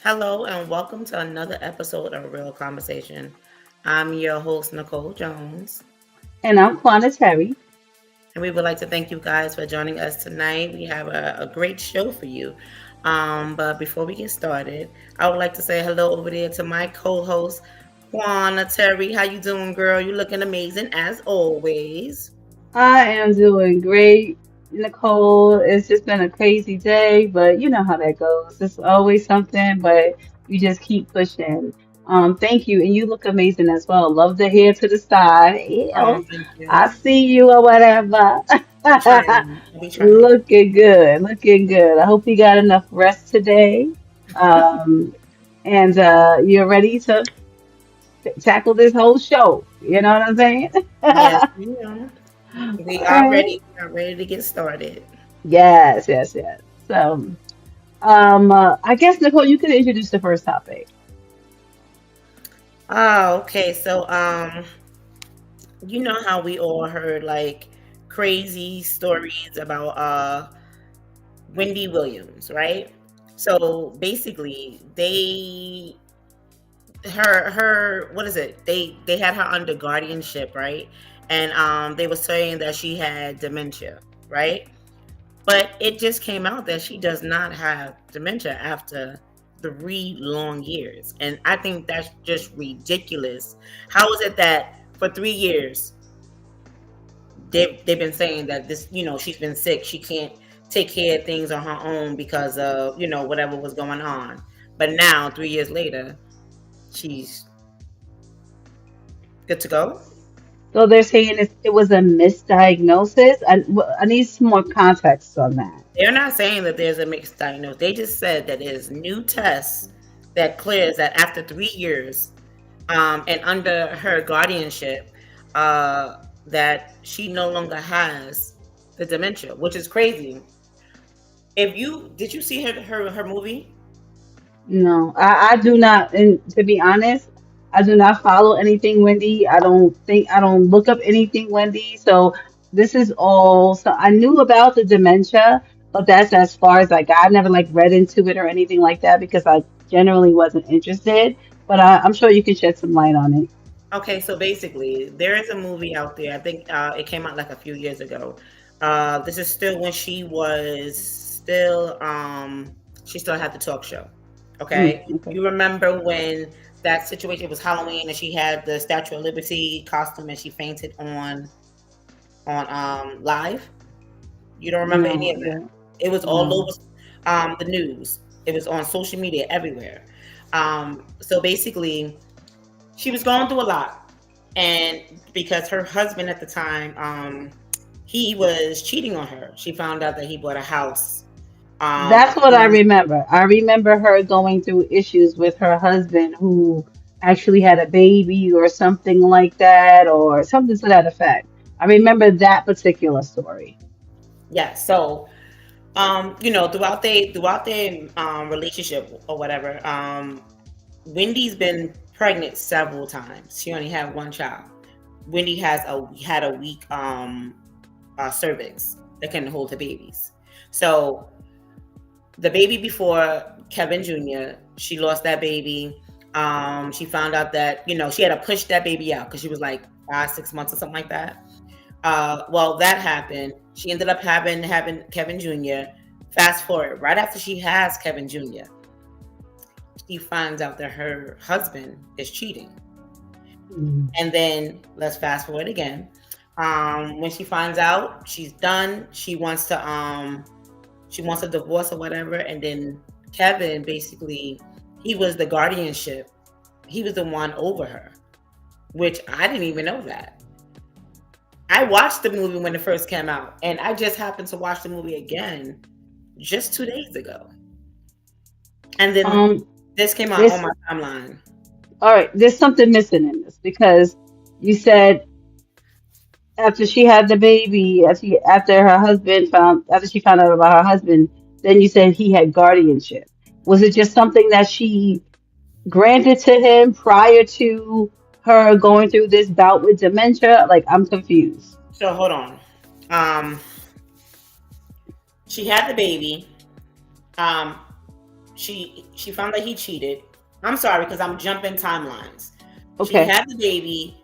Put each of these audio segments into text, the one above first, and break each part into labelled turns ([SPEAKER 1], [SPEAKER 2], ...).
[SPEAKER 1] Hello and welcome to another episode of Real Conversation. I'm your host, Nicole Jones,
[SPEAKER 2] And I'm Quanta Terry.
[SPEAKER 1] and we would like to thank you guys for joining us tonight. We have a great show for you. But before we get started, I would like to say hello over there to my co-host, Juana Terry. How you doing, girl? You looking amazing as always.
[SPEAKER 2] I am doing great, Nicole. It's just been a crazy day, but you know how that goes. It's always something, but you just keep pushing. Thank you. And you look amazing as well. Love the hair to the side. Yeah,
[SPEAKER 1] Oh, thank
[SPEAKER 2] I
[SPEAKER 1] you.
[SPEAKER 2] see you or whatever.
[SPEAKER 1] I'm trying. I'll be trying.
[SPEAKER 2] Looking good, looking good. I hope you got enough rest today. Um, and you're ready to tackle this whole show. You know what I'm saying?
[SPEAKER 1] Yes, ma'am. We
[SPEAKER 2] All
[SPEAKER 1] are
[SPEAKER 2] right.
[SPEAKER 1] ready. We are ready to get started.
[SPEAKER 2] Yes, yes, yes. So, I guess Nicole, you could introduce the first topic.
[SPEAKER 1] Oh, okay. You know how we all heard like crazy stories about Wendy Williams, right? So basically, her what is it? They had her under guardianship, right? And they were saying that she had dementia, right? But it just came out that she does not have dementia after 3 long years. And I think that's just ridiculous. How is it that for 3 years they've been saying that this, she's been sick, she can't take care of things on her own because of, whatever was going on. But now 3 years later, she's good to go.
[SPEAKER 2] So they're saying it was a misdiagnosis. I need some more context on that.
[SPEAKER 1] They're not saying that there's a mixed diagnosis. They just said that there's new tests that clears that after 3 years, and under her guardianship, that she no longer has the dementia, which is crazy. If you did you see her movie?
[SPEAKER 2] No, I do not. And to be honest, I do not follow anything Wendy. I don't look up anything Wendy. So this is all. So I knew about the dementia, but that's as far as I got. I never like read into it or anything like that because I generally wasn't interested. But I'm sure you can shed some light on it.
[SPEAKER 1] Okay, so basically, there is a movie out there. I think it came out like a few years ago. This is still when she still had the talk show. Okay,
[SPEAKER 2] Okay.
[SPEAKER 1] you remember when that situation was Halloween and she had the Statue of Liberty costume and she fainted on live. You don't remember any
[SPEAKER 2] No,
[SPEAKER 1] of that?
[SPEAKER 2] yeah,
[SPEAKER 1] It was all
[SPEAKER 2] no.
[SPEAKER 1] over the news. It was on social media everywhere. So basically, she was going through a lot, and because her husband at the time, he was cheating on her. She found out that he bought a house.
[SPEAKER 2] That's
[SPEAKER 1] Um,
[SPEAKER 2] what I remember. I remember her going through issues with her husband who actually had a baby or something like that, or something to that effect. I remember that particular story.
[SPEAKER 1] yeah. So, throughout their relationship or whatever, Wendy's been pregnant several times. She only had one child. Wendy had a weak cervix that can hold her babies. So the baby before Kevin Jr., she lost that baby. She found out that she had to push that baby out because she was like 5, 6 months or something like that. Well, that happened. She ended up having Kevin Jr. Fast forward, right after she has Kevin Jr., she finds out that her husband is cheating.
[SPEAKER 2] Mm.
[SPEAKER 1] And then let's fast forward again. When she finds out, she's done. She wants a divorce or whatever. And then Kevin basically, he was the guardianship. He was the one over her, which I didn't even know that. I watched the movie when it first came out, and I just happened to watch the movie again just 2 days ago. And then
[SPEAKER 2] Um,
[SPEAKER 1] this came out on
[SPEAKER 2] this
[SPEAKER 1] my timeline.
[SPEAKER 2] all right. There's something missing in this because you said after she had the baby, after she found out about her husband, then you said he had guardianship. Was it just something that she granted to him prior to her going through this bout with dementia? Like, I'm confused.
[SPEAKER 1] So hold on. Um, she had the baby. Um, she found that he cheated. I'm sorry because I'm jumping timelines. She
[SPEAKER 2] Okay.
[SPEAKER 1] had the baby.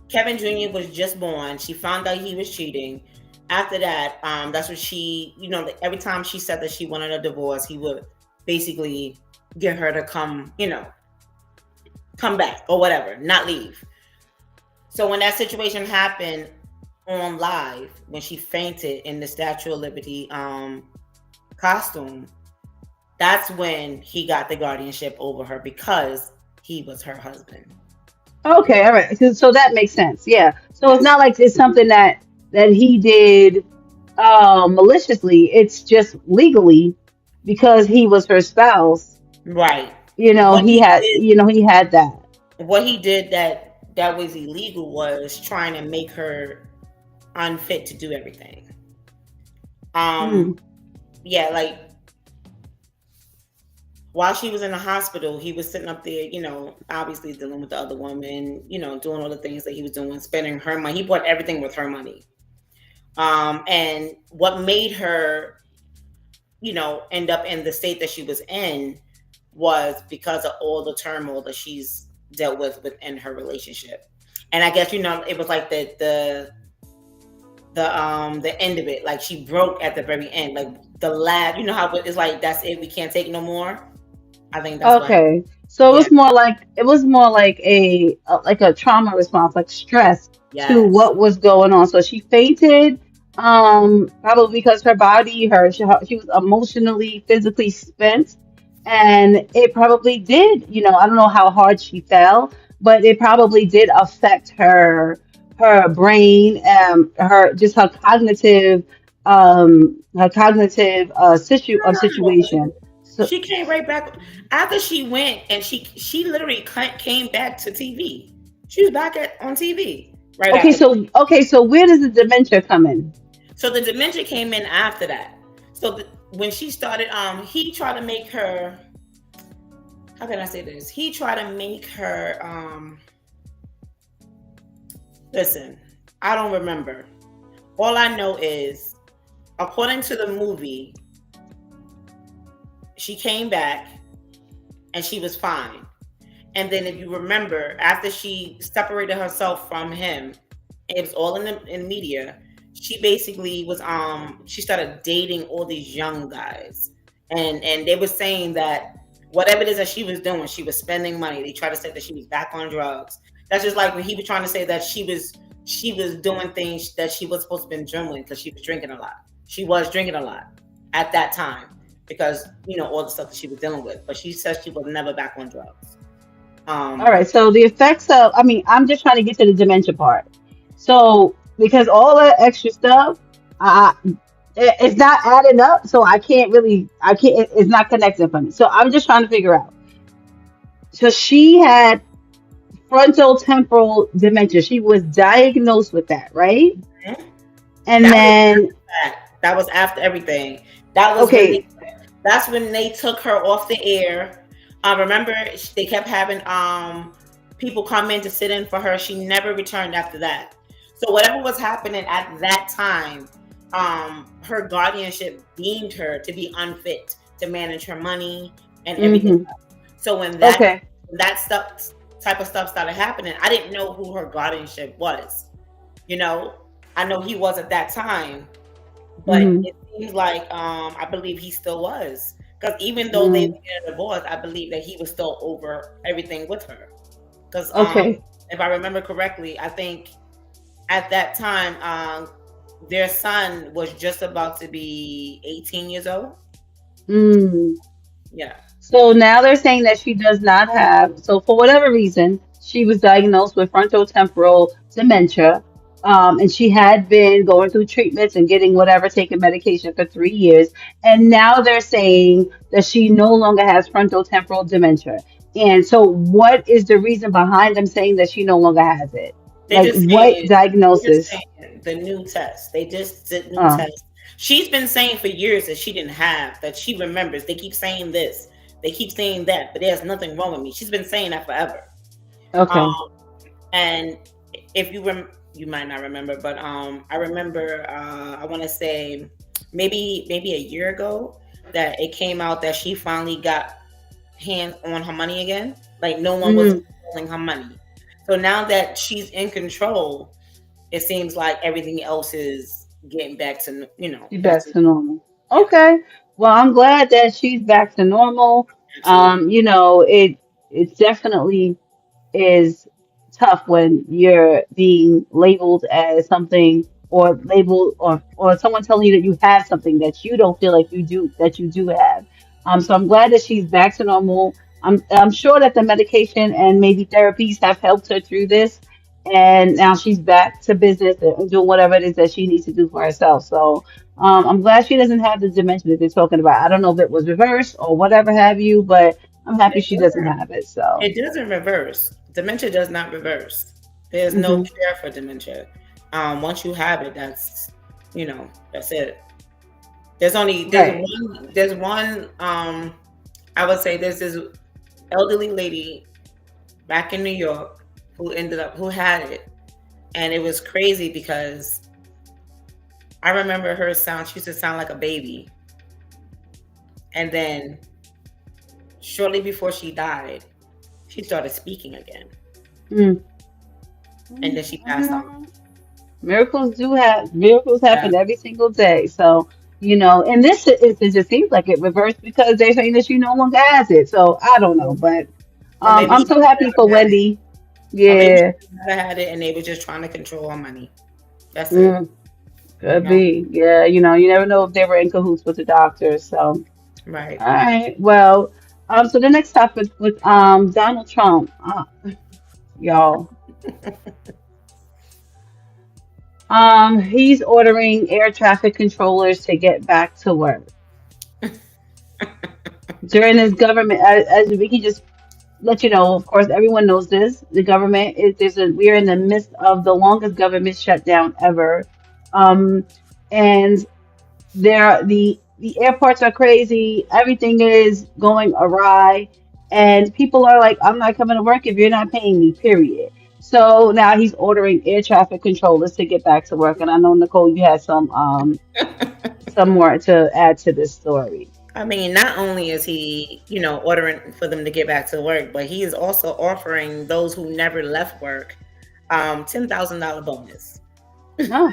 [SPEAKER 1] Kevin Jr. was just born. She found out he was cheating. After that, that's what she, every time she said that she wanted a divorce, he would basically get her to come back or whatever, not leave. So when that situation happened on live, when she fainted in the Statue of Liberty costume, that's when he got the guardianship over her because he was her husband.
[SPEAKER 2] Okay, all right. So that makes sense. Yeah. So it's
[SPEAKER 1] Yes.
[SPEAKER 2] not like it's something that he did maliciously. It's just legally because he was her spouse.
[SPEAKER 1] Right.
[SPEAKER 2] He
[SPEAKER 1] What he
[SPEAKER 2] had
[SPEAKER 1] did,
[SPEAKER 2] he had that.
[SPEAKER 1] that was illegal was trying to make her unfit to do everything.
[SPEAKER 2] Mm.
[SPEAKER 1] Yeah, like while she was in the hospital, he was sitting up there, obviously dealing with the other woman, doing all the things that he was doing, spending her money. He bought everything with her money. And what made her, end up in the state that she was in was because of all the turmoil that she's dealt with within her relationship. And I guess, it was like the end of it. Like she broke at the very end. Like the last, how it's like, that's it, we can't take no more. I think that's what happened.
[SPEAKER 2] Okay. So
[SPEAKER 1] Yeah.
[SPEAKER 2] it was more like a trauma response, like stress to
[SPEAKER 1] Yes.
[SPEAKER 2] what was going on. So she fainted, probably because her body, she was emotionally, physically spent, and it probably did. I don't know how hard she fell, but it probably did affect her brain, her cognitive situation. So
[SPEAKER 1] She came right back after she went, and she literally came back to TV. She was back on TV right
[SPEAKER 2] Okay,
[SPEAKER 1] after.
[SPEAKER 2] so where does the dementia come in?
[SPEAKER 1] So the dementia came in after that. So when she started, he tried to make her. How can I say this? He tried to make her. Listen, I don't remember. All I know is, according to the movie, she came back and she was fine. And then, if you remember, after she separated herself from him, it was all in media. She basically was she started dating all these young guys, and they were saying that whatever it is that she was doing, she was spending money. They tried to say that she was back on drugs. That's just like when he was trying to say that she was doing things that she was supposed to have been doing because she was drinking a lot. She was drinking a lot at that time because all the stuff that she was dealing with. But she said she was never back on drugs.
[SPEAKER 2] All right, so the effects of, I'm just trying to get to the dementia part. So, because all that extra stuff, it's not adding up, so it's not connecting for me. So I'm just trying to figure out. So she had frontal temporal dementia. She was diagnosed with that, right?
[SPEAKER 1] Mhm.
[SPEAKER 2] And
[SPEAKER 1] That was
[SPEAKER 2] then,
[SPEAKER 1] that was after everything. That was when
[SPEAKER 2] okay,
[SPEAKER 1] that's when they took her off the air. Remember, they kept having people come in to sit in for her. She never returned after that. So whatever was happening at that time, her guardianship deemed her to be unfit to manage her money and everything
[SPEAKER 2] hmm
[SPEAKER 1] else. So when
[SPEAKER 2] okay,
[SPEAKER 1] that stuff type of stuff started happening, I didn't know who her guardianship was. You know, I know he was at that time, but
[SPEAKER 2] hmm
[SPEAKER 1] it seems like I believe he still was. Because even though they
[SPEAKER 2] mm,
[SPEAKER 1] were getting a divorce, I believe that he was still over everything with her. Because
[SPEAKER 2] okay,
[SPEAKER 1] if I remember correctly, I think at that time their son was just about to be 18 years old.
[SPEAKER 2] mm.
[SPEAKER 1] Yeah.
[SPEAKER 2] So now they're saying that she does not have, so for whatever reason, she was diagnosed with frontotemporal dementia. And she had been going through treatments and getting whatever, taking medication for 3 years. And now they're saying that she no longer has frontotemporal dementia. And so, what is the reason behind them saying that she no longer has it?
[SPEAKER 1] They're
[SPEAKER 2] Like,
[SPEAKER 1] just
[SPEAKER 2] what
[SPEAKER 1] saying, they're just
[SPEAKER 2] diagnosis?
[SPEAKER 1] saying the new test. They just did new
[SPEAKER 2] Uh,
[SPEAKER 1] test. She's been saying for years that she didn't have, that she remembers. They keep saying this, they keep saying that, but there's nothing wrong with me. She's been saying that forever.
[SPEAKER 2] okay.
[SPEAKER 1] Um, and if you might not remember, but I remember I want to say maybe a year ago, that it came out that she finally got hands on her money again. Like no one was
[SPEAKER 2] Mm,
[SPEAKER 1] controlling her money. So now that she's in control, it seems like everything else is getting back to
[SPEAKER 2] she's
[SPEAKER 1] back
[SPEAKER 2] back
[SPEAKER 1] to
[SPEAKER 2] to normal.
[SPEAKER 1] yeah,
[SPEAKER 2] Okay. Well, I'm glad that she's back to normal.
[SPEAKER 1] absolutely.
[SPEAKER 2] It definitely is tough when you're being labeled as something or labeled or someone telling you that you have something that you don't feel like you do have. So I'm glad that she's back to normal. I'm sure that the medication and maybe therapies have helped her through this, and now she's back to business and doing whatever it is that she needs to do for herself. So I'm glad she doesn't have the dementia that they're talking about. I don't know if it was reversed or whatever have you, but I'm happy
[SPEAKER 1] It
[SPEAKER 2] she doesn't
[SPEAKER 1] doesn't,
[SPEAKER 2] have it. So.
[SPEAKER 1] it doesn't reverse. Dementia does not reverse. There's no
[SPEAKER 2] Hmm.
[SPEAKER 1] cure for dementia. Once you have it, that's it.
[SPEAKER 2] Right.
[SPEAKER 1] There's one I would say there's this elderly lady back in New York who had it, and it was crazy because I remember her sound. She used to sound like a baby, and then shortly before she died, she started speaking again,
[SPEAKER 2] Mm.
[SPEAKER 1] and then she passed on.
[SPEAKER 2] Miracles
[SPEAKER 1] Yeah,
[SPEAKER 2] happen every single day. So, in this instance, it seems like it reversed because they're saying that she no longer has it. So I don't know, but
[SPEAKER 1] or maybe
[SPEAKER 2] I'm
[SPEAKER 1] she
[SPEAKER 2] so happy for
[SPEAKER 1] never had it,
[SPEAKER 2] Wendy.
[SPEAKER 1] or maybe she
[SPEAKER 2] Yeah,
[SPEAKER 1] never had it, and they were just trying to control her money. That's it.
[SPEAKER 2] mm,
[SPEAKER 1] You
[SPEAKER 2] could
[SPEAKER 1] know,
[SPEAKER 2] be. Yeah, you never know if they were in cahoots with the doctors. So,
[SPEAKER 1] right?
[SPEAKER 2] all right. Well, so the next topic with Donald Trump, y'all. He's ordering air traffic controllers to get back to work during his government. As we can just let you know, of course, everyone knows this. The government is we're in the midst of the longest government shutdown ever, um, and the airports are crazy. Everything is going awry, and people are like, "I'm not coming to work if you're not paying me." Period. So now he's ordering air traffic controllers to get back to work, and I know Nicole, you had some more to add to this story.
[SPEAKER 1] I mean, not only is he, ordering for them to get back to work, but he is also offering those who never left work $10,000 bonus.
[SPEAKER 2] No,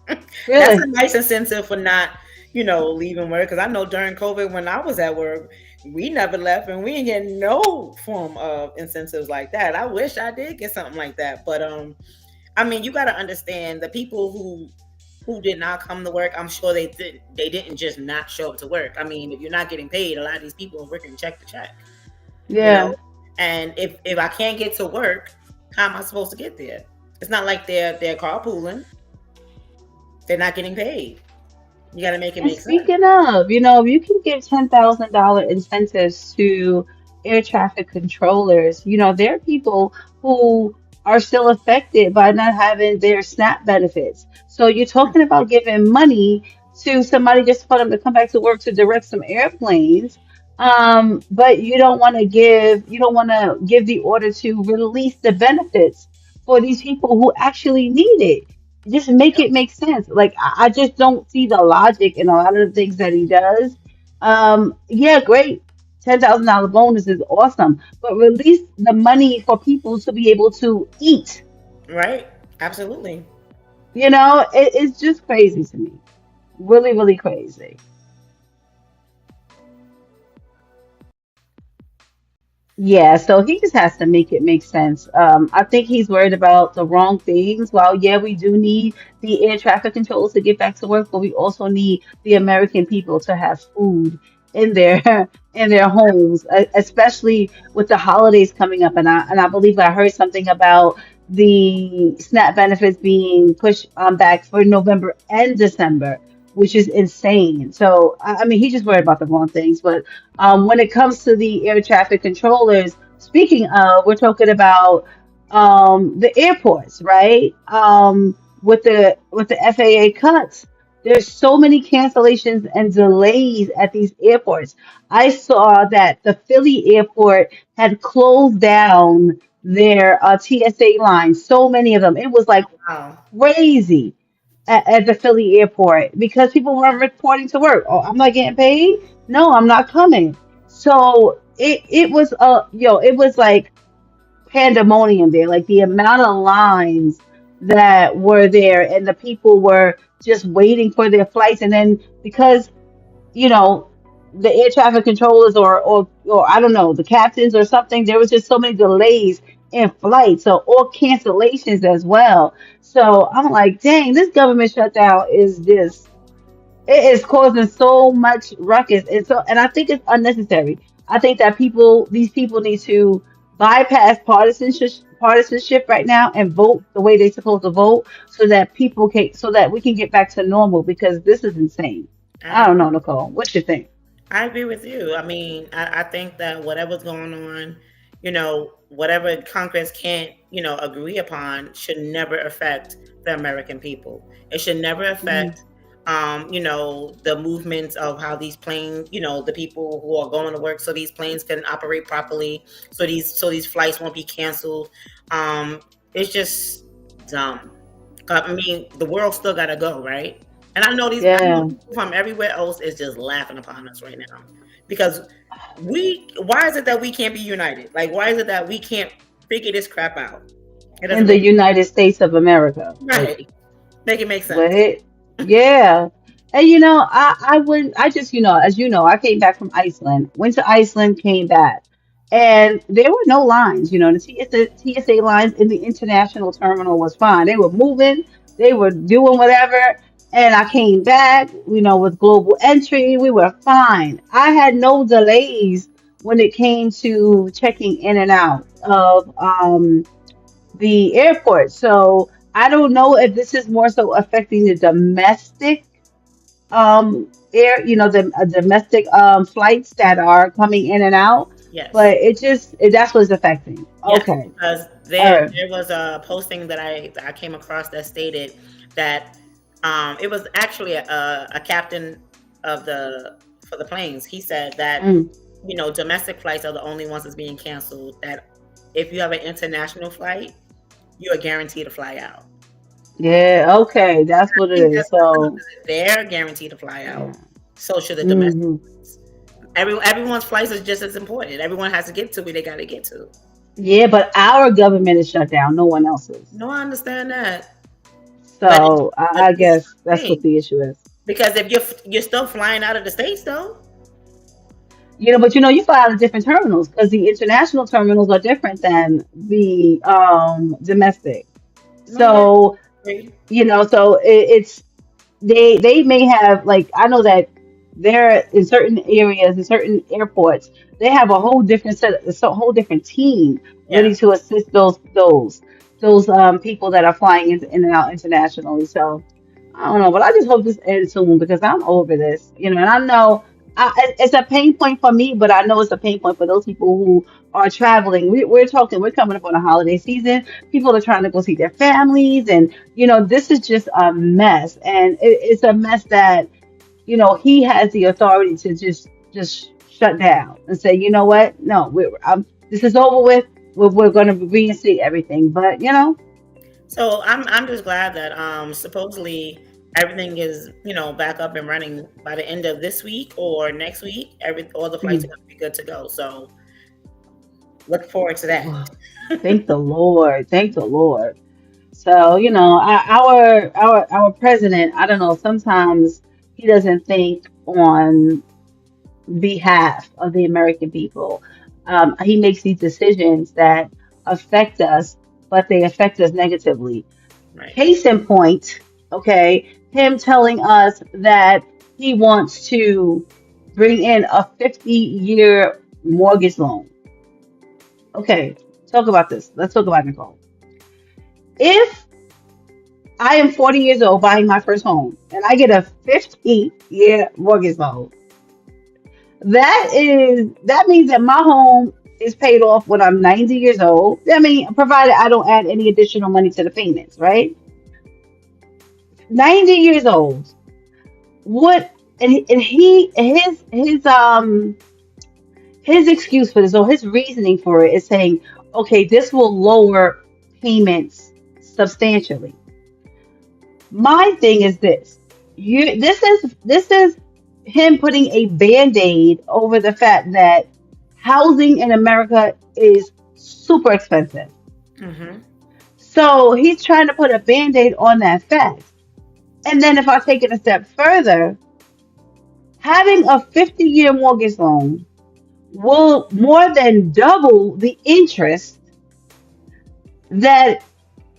[SPEAKER 1] That's a
[SPEAKER 2] really.
[SPEAKER 1] nice incentive for not, leaving work. Because I know during COVID, when I was at work, we never left, and we didn't get no form of incentives like that. I wish I did get something like that, but I mean, you got to understand the people who did not come to work. I'm sure they didn't just not show up to work. I mean, if you're not getting paid, a lot of these people are working check to check, you
[SPEAKER 2] Yeah.
[SPEAKER 1] know. And if I can't get to work, how am I supposed to get there? It's not like they're carpooling. They're not getting paid. You got to make it
[SPEAKER 2] And
[SPEAKER 1] make sense.
[SPEAKER 2] speaking of, if you can give $10,000 incentives to air traffic controllers, there are people who are still affected by not having their SNAP benefits. So you're talking about giving money to somebody just for them to come back to work to direct some airplanes. But you don't want to give the order to release the benefits for these people who actually need it. Just make it make sense. Like I just don't see the logic in a lot of the things that he does. Yeah, great. $10,000 bonus is awesome, but release the money for people to be able to eat.
[SPEAKER 1] Right? Absolutely.
[SPEAKER 2] It's just crazy to me. Really, really crazy. Yeah, so he just has to make it make sense. I think he's worried about the wrong things. While, yeah, we do need the air traffic controllers to get back to work, but we also need the American people to have food in their in their homes, especially with the holidays coming up. And I believe I heard something about the SNAP benefits being pushed back for November and December, which is insane. So, I mean, he's just worried about the wrong things, but when it comes to the air traffic controllers, speaking of, we're talking about the airports, right? With the FAA cuts, there's so many cancellations and delays at these airports. I saw that the Philly airport had closed down their TSA lines, so many of them. It was like
[SPEAKER 1] Wow.
[SPEAKER 2] crazy. at the Philly airport because people weren't reporting to work. Oh, I'm not getting paid. No, I'm not coming. So it was it was like pandemonium there. Like the amount of lines that were there, and the people were just waiting for their flights, and then because you know, the air traffic controllers or I don't know, the captains or something, there was just so many delays in flights. So or cancellations as well. So I'm like, dang, this government shutdown is just it is causing so much ruckus. And I think it's unnecessary. I think that these people need to bypass partisanship right now and vote the way they're supposed to vote so that we can get back to normal because this is insane. I don't know, Nicole. What you think?
[SPEAKER 1] I agree with you. I mean, I think that whatever's going on, whatever Congress can't, agree upon should never affect the American people. It should never
[SPEAKER 2] Mhm.
[SPEAKER 1] affect, the movements of how these planes, the people who are going to work, so these planes can operate properly, so these flights won't be canceled. It's just dumb. I mean, the world still got to go, right? And I know
[SPEAKER 2] Yeah.
[SPEAKER 1] people from everywhere else is just laughing upon us right now because why is it that we can't be united? Like, why is it that we can't figure this crap out? It
[SPEAKER 2] In
[SPEAKER 1] doesn't
[SPEAKER 2] the
[SPEAKER 1] make
[SPEAKER 2] United States of America. Like,
[SPEAKER 1] right. Make it make
[SPEAKER 2] but
[SPEAKER 1] sense.
[SPEAKER 2] it, yeah. And I went, I just, as you know, I came back from Iceland, went to Iceland, came back, and there were no lines. The TSA lines in the international terminal was fine. They were moving, they were doing whatever. And I came back, with global entry, we were fine. I had no delays when it came to checking in and out of the airport. So I don't know if this is more so affecting the domestic the domestic flights that are coming in and out,
[SPEAKER 1] Yes.
[SPEAKER 2] but that's what it's affecting.
[SPEAKER 1] Yes,
[SPEAKER 2] Okay.
[SPEAKER 1] because
[SPEAKER 2] All
[SPEAKER 1] there
[SPEAKER 2] right.
[SPEAKER 1] there was a posting that I came across that stated that it was actually a captain of the for the planes. He said that
[SPEAKER 2] Mm.
[SPEAKER 1] domestic flights are the only ones that's being canceled. That if you have an international flight, you are guaranteed to fly out.
[SPEAKER 2] Yeah, okay, that's
[SPEAKER 1] I
[SPEAKER 2] what it
[SPEAKER 1] think
[SPEAKER 2] is.
[SPEAKER 1] that's what some of
[SPEAKER 2] So,
[SPEAKER 1] it is. They're guaranteed to fly
[SPEAKER 2] yeah.
[SPEAKER 1] out. So should the domestic.
[SPEAKER 2] Hmm.
[SPEAKER 1] Everyone's flights is just as important. Everyone has to get to where they got to get to.
[SPEAKER 2] Yeah, but our government is shut down, no one else's.
[SPEAKER 1] No, I understand that, but
[SPEAKER 2] So I
[SPEAKER 1] it's
[SPEAKER 2] guess
[SPEAKER 1] the
[SPEAKER 2] that's what
[SPEAKER 1] thing
[SPEAKER 2] the issue is.
[SPEAKER 1] because if you're still flying out of the states though.
[SPEAKER 2] But you fly out of different terminals because the international terminals are different than the domestic.
[SPEAKER 1] No, yeah,
[SPEAKER 2] So
[SPEAKER 1] okay.
[SPEAKER 2] so it's they may have, like, I know that they're in certain areas, in certain airports, they have a whole different whole different team ready
[SPEAKER 1] Yeah.
[SPEAKER 2] to assist those people that are flying in and out internationally. So I don't know, but I just hope this ends soon because I'm over this, and I know it's a pain point for me, but I know it's a pain point for those people who are traveling. We're coming up on a holiday season. People are trying to go see their families, and this is just a mess, and it's a mess that he has the authority to just shut down and say, you know what, no, this is over with. We're going to reinstate everything, but
[SPEAKER 1] So I'm just glad that supposedly everything is back up and running by the end of this week or next week. All the flights are
[SPEAKER 2] mm,
[SPEAKER 1] going to be good to go. So look forward to that.
[SPEAKER 2] oh, thank the Lord, thank the Lord. So, our president, I don't know, sometimes he doesn't think on behalf of the American people. He makes these decisions that affect us, but they affect us negatively.
[SPEAKER 1] Right.
[SPEAKER 2] Case in point, okay, him telling us that he wants to bring in a 50-year mortgage loan. Okay, talk about this. Let's talk about Nicole. If I am 40 years old buying my first home and I get a 50-year mortgage loan, that means that my home is paid off when I'm 90 years old. I mean, provided I don't add any additional money to the payments, right? 90 years old. What and he his excuse for this, or his reasoning for it, is saying, okay, this will lower payments substantially. My thing is this. This is him putting a band-aid over the fact that housing in America is super expensive.
[SPEAKER 1] Mm-hmm.
[SPEAKER 2] So he's trying to put a band-aid on that fact. And then if I take it a step further, having a 50-year mortgage loan will more than double the interest that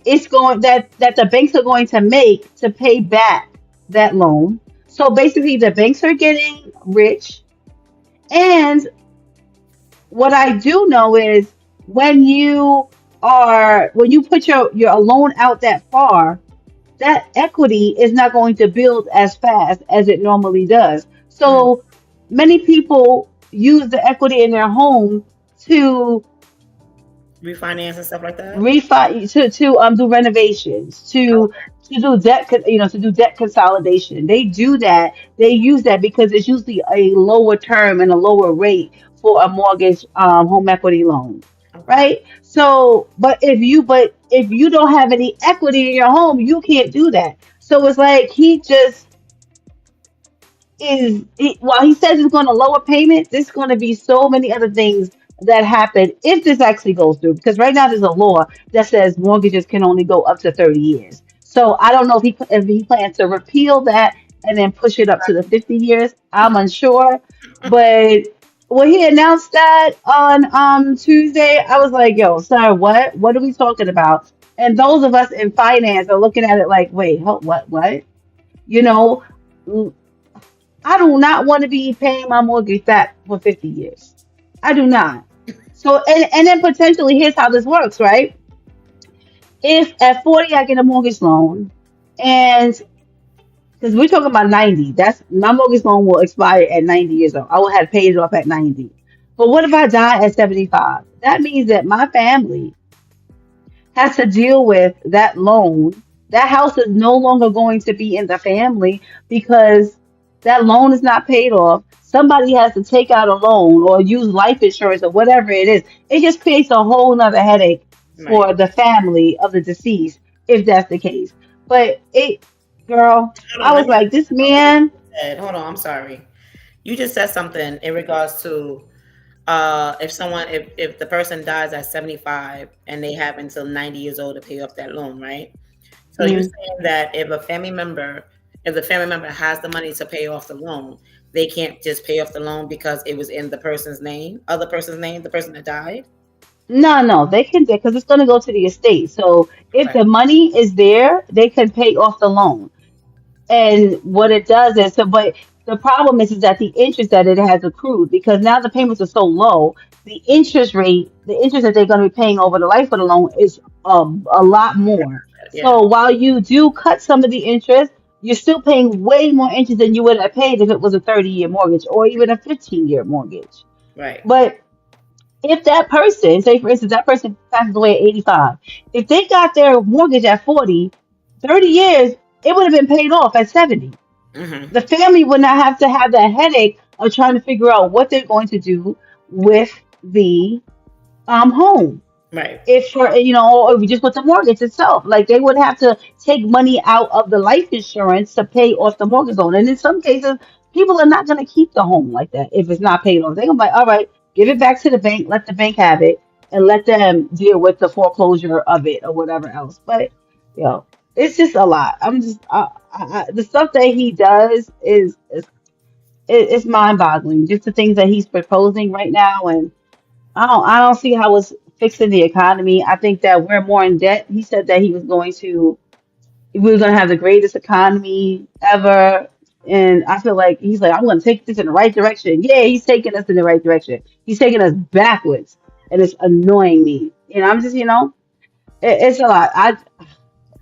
[SPEAKER 2] that the banks are going to make to pay back that loan. So basically the banks are getting rich. And what I do know is when you put your loan out that far, that equity is not going to build as fast as it normally does.
[SPEAKER 1] Mm.
[SPEAKER 2] So many people use the equity in their home to
[SPEAKER 1] Refinance and stuff like that.
[SPEAKER 2] refi to do renovations, to do to do debt consolidation. They do that. They use that because it's usually a lower term and a lower rate for a mortgage home equity loan,
[SPEAKER 1] Okay.
[SPEAKER 2] right? So, but if you don't have any equity in your home, you can't do that. So it's like while he says it's going to lower payments, there's going to be so many other things that happen if this actually goes through. Because right now there's a law that says mortgages can only go up to 30 years. So I don't know if he plans to repeal that and then push it up to the 50 years. I'm unsure, but when he announced that on Tuesday, I was like, "Yo, sir, what? What are we talking about?" And those of us in finance are looking at it like, "Wait, what? What?" You know, I do not want to be paying my mortgage back for 50 years. I do not. So, and then potentially, here's how this works, right? If at 40 I get a mortgage loan, and because we're talking about 90, that's my mortgage loan will expire at 90 years old. I will have paid it off at 90. But what if I die at 75? That means that my family has to deal with that loan. That house is no longer going to be in the family because that loan is not paid off. Somebody has to take out a loan or use life insurance or whatever it is. It just creates a whole nother headache
[SPEAKER 1] Right.
[SPEAKER 2] for the family of the deceased if that's the case. But girl,
[SPEAKER 1] Hold
[SPEAKER 2] I
[SPEAKER 1] on. Let
[SPEAKER 2] was
[SPEAKER 1] me
[SPEAKER 2] like, this
[SPEAKER 1] something you
[SPEAKER 2] man,
[SPEAKER 1] said. Hold on. I'm sorry. You just said something in regards to if the person dies at 75 and they have until 90 years old to pay off that loan, right? So you're
[SPEAKER 2] mm,
[SPEAKER 1] saying that if the family member has the money to pay off the loan, they can't just pay off the loan because it was in the person's name, other person's name, the person that died.
[SPEAKER 2] no, they can because it's going to go to the estate. So if
[SPEAKER 1] Okay.
[SPEAKER 2] the money is there, they can pay off the loan. And what it does is, so, but the problem is that the interest that it has accrued because now the payments are so low, the interest that they're going to be paying over the life of the loan is a lot more.
[SPEAKER 1] Yeah.
[SPEAKER 2] So while you do cut some of the interest, you're still paying way more interest than you would have paid if it was a 30-year mortgage or even a 15-year mortgage.
[SPEAKER 1] Right.
[SPEAKER 2] But if that person, say for instance, that person passes away at 85, if they got their mortgage at 40, 30 years, it would have been paid off at 70.
[SPEAKER 1] Mm-hmm.
[SPEAKER 2] The family would not have to have that headache of trying to figure out what they're going to do with the home.
[SPEAKER 1] Right.
[SPEAKER 2] If for or just with the mortgage itself, like they would have to take money out of the life insurance to pay off the mortgage loan. And in some cases, people are not going to keep the home like that if it's not paid off. They're gonna be like, all right, give it back to the bank, let the bank have it, and let them deal with the foreclosure of it or whatever else. But it's just a lot. The stuff that he does is mind-boggling. Just the things that he's proposing right now, and I don't see how it's fixing the economy. I think that we're more in debt. He said that we were going to have the greatest economy ever. And I feel like he's like, I'm going to take this in the right direction. Yeah, he's taking us in the right direction. He's taking us backwards, and it's annoying me. And I'm just, it's a lot.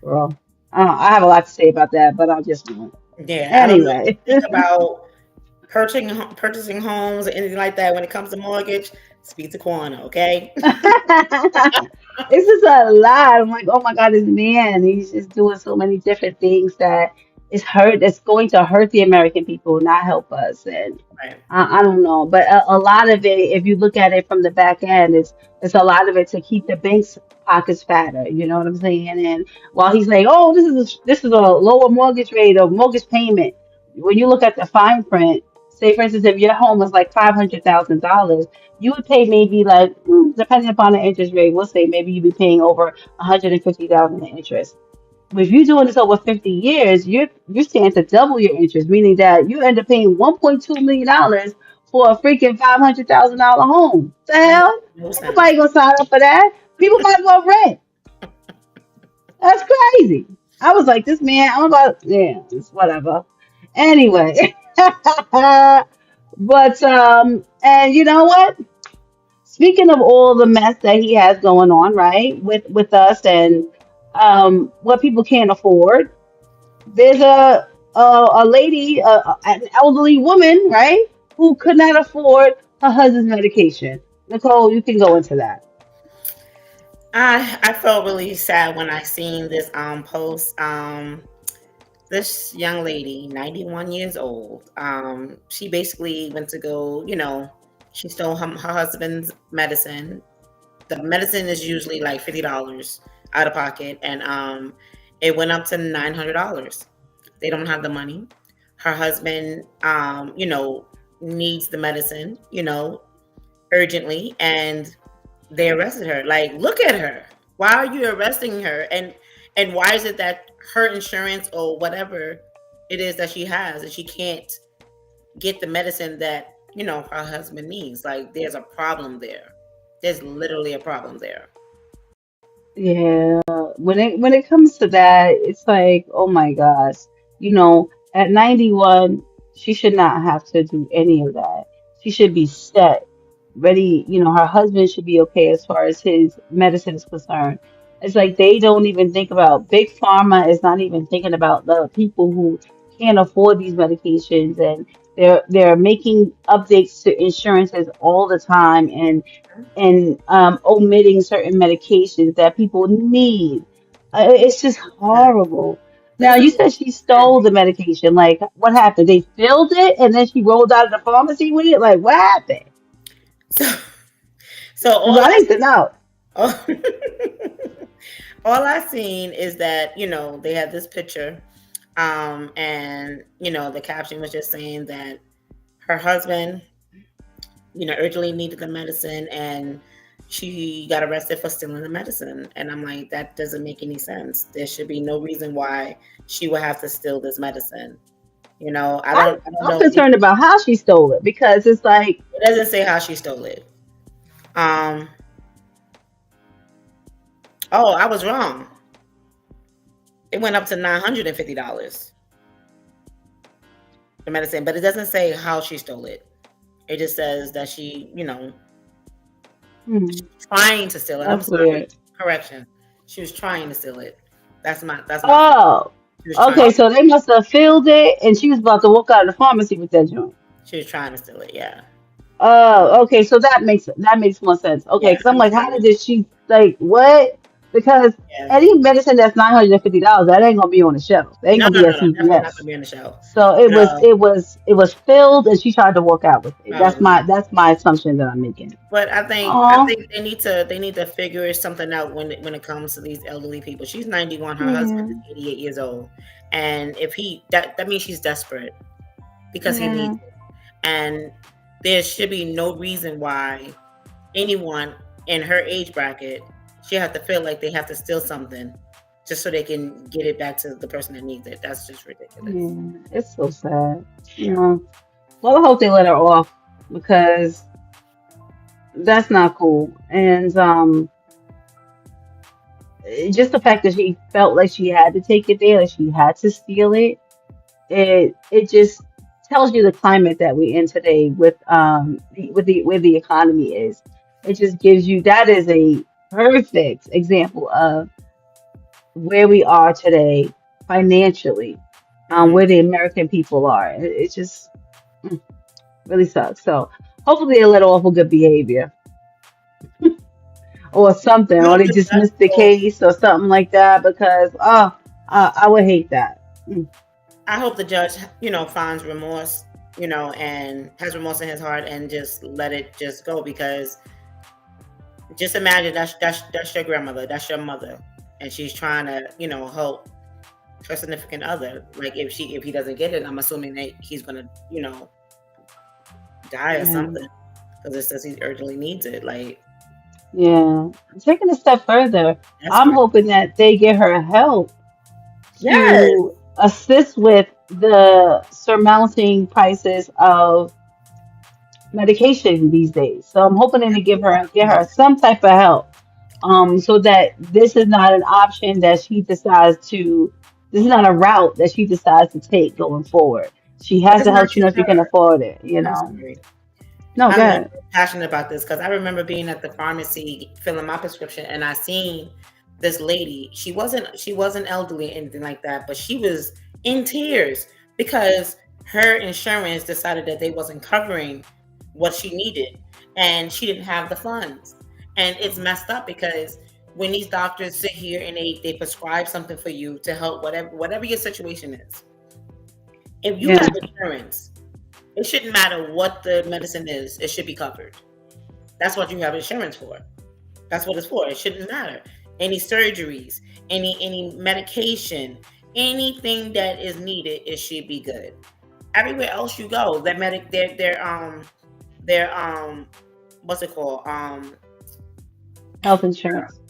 [SPEAKER 2] Girl, I have a lot to say about that, but I just won't.
[SPEAKER 1] Yeah. I don't know
[SPEAKER 2] Anyway.
[SPEAKER 1] anything about purchasing homes or anything like that when it comes to mortgage. Speak to Quana, okay?
[SPEAKER 2] It's just a lot. I'm like, oh my God, this man, he's just doing so many different things that. is hurt. It's going to hurt the American people, not help us. And
[SPEAKER 1] Right.
[SPEAKER 2] I don't know, but a lot of it, if you look at it from the back end, it's a lot of it to keep the banks' pockets fatter. You know what I'm saying? And while he's like, oh, this is a lower mortgage rate or mortgage payment, when you look at the fine print, say for instance, if your home was like $500,000, you would pay maybe like, depending upon the interest rate, we'll say maybe you'd be paying over 150,000 in interest. If you're doing this over 50 years, you're standing to double your interest, meaning that you end up paying $1.2 million for a freaking $500,000 home. The
[SPEAKER 1] That makes
[SPEAKER 2] hell?
[SPEAKER 1] no
[SPEAKER 2] Ain't nobody
[SPEAKER 1] sense.
[SPEAKER 2] gonna sign up for that. People might as well rent. That's crazy. I was like, this man, I'm about, yeah, it's whatever. Anyway, but and you know what? Speaking of all the mess that he has going on, right, with us and what people can't afford, there's a lady, an elderly woman, right, who could not afford her husband's medication. Nicole, you can go into that.
[SPEAKER 1] I felt really sad when I seen this post. This young lady, 91 years old, she basically went to go, she stole her husband's medicine. The medicine is usually like $50 out of pocket, and it went up to $900. They don't have the money. Her husband, needs the medicine, urgently, and they arrested her. Like, look at her. Why are you arresting her? And why is it that her insurance or whatever it is that she has, and she can't get the medicine that her husband needs? Like, there's a problem there. There's literally a problem there.
[SPEAKER 2] Yeah, when it comes to that, it's like, oh my gosh, at 91, she should not have to do any of that. She should be set, ready. Her husband should be okay as far as his medicine is concerned. It's like they don't even think about big pharma is not even thinking about the people who can't afford these medications, and they're making updates to insurances all the time, and omitting certain medications that people need. It's just
[SPEAKER 1] That
[SPEAKER 2] horrible. Now, you
[SPEAKER 1] doesn't
[SPEAKER 2] said she
[SPEAKER 1] make sense.
[SPEAKER 2] stole the medication. Like, what happened? They filled it and then she rolled out of the pharmacy with it? Like, what happened?
[SPEAKER 1] So, so
[SPEAKER 2] Because I need to know.
[SPEAKER 1] all, all I seen is that they had this picture, and the caption was just saying that her husband, urgently needed the medicine, and she got arrested for stealing the medicine. And I'm like, that doesn't make any sense. There should be no reason why she would have to steal this medicine.
[SPEAKER 2] I'm,
[SPEAKER 1] I don't
[SPEAKER 2] I'm
[SPEAKER 1] know.
[SPEAKER 2] concerned about how she stole it because it's like,
[SPEAKER 1] It doesn't say how she stole it. Um, oh, I was wrong. It went up to $950, the medicine, but it doesn't say how she stole it. It just says that she,
[SPEAKER 2] hmm,
[SPEAKER 1] trying to steal it. I'm
[SPEAKER 2] that's
[SPEAKER 1] sorry.
[SPEAKER 2] weird.
[SPEAKER 1] Correction. She was trying to steal it. That's my fault.
[SPEAKER 2] Oh,
[SPEAKER 1] She was trying.
[SPEAKER 2] okay. So they must have filled it and she was about to walk out of the pharmacy with that joint.
[SPEAKER 1] She was trying to steal it. Yeah.
[SPEAKER 2] Oh, okay. So that makes more sense. Okay,
[SPEAKER 1] Yeah.
[SPEAKER 2] because I'm
[SPEAKER 1] I'm
[SPEAKER 2] like,
[SPEAKER 1] sorry.
[SPEAKER 2] how did she like what? Because
[SPEAKER 1] Yeah.
[SPEAKER 2] any medicine that's $950, that ain't gonna be on the shelf. They ain't
[SPEAKER 1] No,
[SPEAKER 2] gonna
[SPEAKER 1] no,
[SPEAKER 2] be
[SPEAKER 1] no,
[SPEAKER 2] at
[SPEAKER 1] no. Definitely not
[SPEAKER 2] CVS.
[SPEAKER 1] gonna be on the show.
[SPEAKER 2] So it was
[SPEAKER 1] No,
[SPEAKER 2] it was it was filled, and she tried to walk out with it. That's
[SPEAKER 1] probably.
[SPEAKER 2] my assumption that I'm making.
[SPEAKER 1] But I think
[SPEAKER 2] Oh,
[SPEAKER 1] they need to figure something out when it comes to these elderly people. She's 91. Her husband
[SPEAKER 2] yeah,
[SPEAKER 1] is 88 years old, and if he that means she's desperate because he
[SPEAKER 2] yeah,
[SPEAKER 1] needs it. And there should be no reason why anyone in her age bracket should have to feel like they have to steal something just so they can get it back to the person that needs it. That's just ridiculous.
[SPEAKER 2] yeah. It's so sad. You
[SPEAKER 1] Yeah.
[SPEAKER 2] know. Well, I hope they let her off because that's not cool. And just the fact that she felt like she had to take it there, like she had to steal it, it just tells you the climate that we're in today with with the where the economy is. It just gives you that is a perfect example of where we are today financially,
[SPEAKER 1] Hmm.
[SPEAKER 2] where the American people are. It just really sucks. So hopefully they let her off with good behavior or something,
[SPEAKER 1] I
[SPEAKER 2] or
[SPEAKER 1] hope
[SPEAKER 2] they
[SPEAKER 1] the
[SPEAKER 2] dismiss the
[SPEAKER 1] judge
[SPEAKER 2] case or something like that because I would hate that. Mm.
[SPEAKER 1] I hope the judge, finds remorse, and has remorse in his heart and just let it just go, because just imagine that's your grandmother, that's your mother, and she's trying to, help her significant other. Like if he doesn't get it, I'm assuming that he's gonna, die or
[SPEAKER 2] Yeah.
[SPEAKER 1] something, because it says he urgently needs it. Like
[SPEAKER 2] Yeah. Taking a step further,
[SPEAKER 1] that's
[SPEAKER 2] I'm
[SPEAKER 1] crazy.
[SPEAKER 2] hoping that they get her help
[SPEAKER 1] Yes,
[SPEAKER 2] to assist with the surmounting prices of medication these days. So I'm hoping to get her some type of help, so that this is not an option that she decides to. This is not a route that she decides to take going forward. She
[SPEAKER 1] but
[SPEAKER 2] has
[SPEAKER 1] it's
[SPEAKER 2] the
[SPEAKER 1] not
[SPEAKER 2] help. She
[SPEAKER 1] just
[SPEAKER 2] knows she can
[SPEAKER 1] her.
[SPEAKER 2] afford it. You
[SPEAKER 1] I'm
[SPEAKER 2] know.
[SPEAKER 1] sorry.
[SPEAKER 2] No,
[SPEAKER 1] I'm like
[SPEAKER 2] good.
[SPEAKER 1] passionate about this because I remember being at the pharmacy filling my prescription, and I seen this lady. She wasn't elderly or anything like that, but she was in tears because her insurance decided that they wasn't covering what she needed, and she didn't have the funds. And it's messed up because when these doctors sit here and they prescribe something for you to help whatever your situation is, if you
[SPEAKER 2] Yeah.
[SPEAKER 1] have insurance, it shouldn't matter what the medicine is, it should be covered. That's what you have insurance for. That's what it's for. It shouldn't matter. Any surgeries, any medication, anything that is needed, it should be good. Everywhere else you go, that medic their what's it called?
[SPEAKER 2] Health insurance.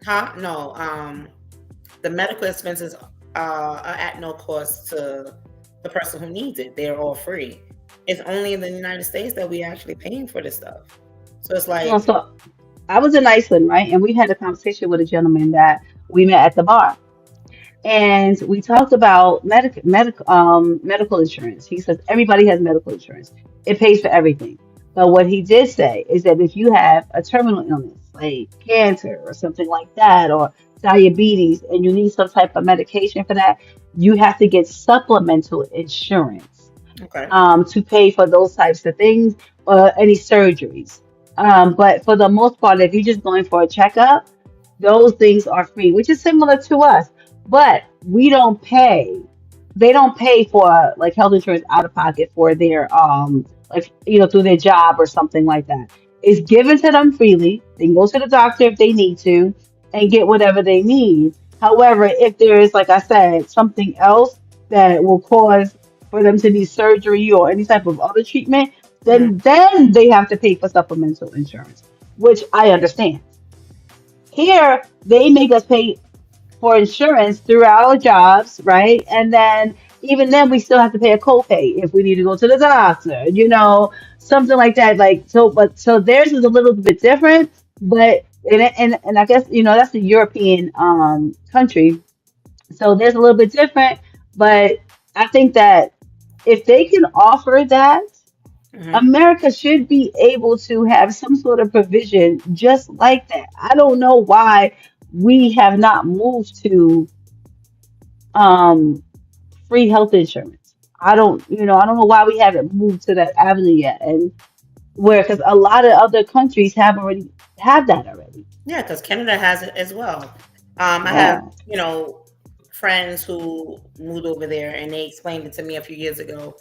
[SPEAKER 1] Huh? No, the medical expenses are at no cost to the person who needs it. They're all free. It's only in the United States that we actually paying for this stuff. So it's
[SPEAKER 2] Well,
[SPEAKER 1] like,
[SPEAKER 2] so I was in Iceland, right? And we had a conversation with a gentleman that we met at the bar. And we talked about medical insurance. He says everybody has medical insurance. It pays for everything. But what he did say is that if you have a terminal illness like cancer or something like that, or diabetes, and you need some type of medication for that, you have to get supplemental insurance,
[SPEAKER 1] okay.
[SPEAKER 2] to pay for those types of things or any surgeries. But for the most part, if you're just going for a checkup, those things are free, which is similar to us. But we don't pay. They don't pay for like health insurance out of pocket for their like through their job or something like that. It's given to them freely. They can go to the doctor if they need to and get whatever they need. However, if there is, like I said, something else that will cause for them to need surgery or any type of other treatment,
[SPEAKER 1] Mhm.
[SPEAKER 2] then they have to pay for supplemental insurance, which I understand. Here, they make us pay for insurance through our jobs, right? And then even then, we still have to pay a copay if we need to go to the doctor, something like that. Like so, but so theirs is a little bit different, but and I guess that's a European country, so there's a little bit different. But I think that if they can offer that,
[SPEAKER 1] Mhm.
[SPEAKER 2] America should be able to have some sort of provision just like that. I don't know why we have not moved to um, free health insurance. I don't know why we haven't moved to that avenue yet. And where, because a lot of other countries have that already.
[SPEAKER 1] Yeah, because Canada has it as well. I have,
[SPEAKER 2] Yeah.
[SPEAKER 1] friends who moved over there, and they explained it to me a few years ago,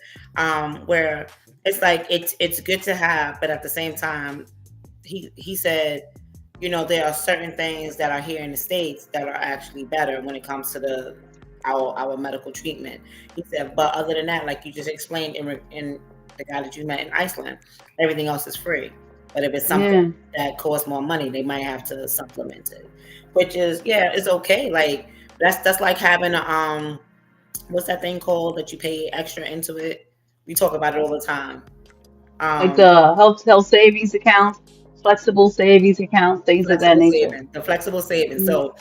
[SPEAKER 1] where it's like it's good to have, but at the same time, he said, there are certain things that are here in the States that are actually better when it comes to our medical treatment. He said, but other than that, like you just explained in the guy that you met in Iceland, everything else is free. But if it's something
[SPEAKER 2] Yeah.
[SPEAKER 1] that costs more money, they might have to supplement it, which is, yeah, it's okay. Like that's like having a what's that thing called that you pay extra into it? We talk about it all the time.
[SPEAKER 2] Like
[SPEAKER 1] Um,
[SPEAKER 2] the health savings accounts, flexible savings accounts, things of that
[SPEAKER 1] flexible
[SPEAKER 2] nature.
[SPEAKER 1] savings, the flexible savings.
[SPEAKER 2] Mhm.
[SPEAKER 1] So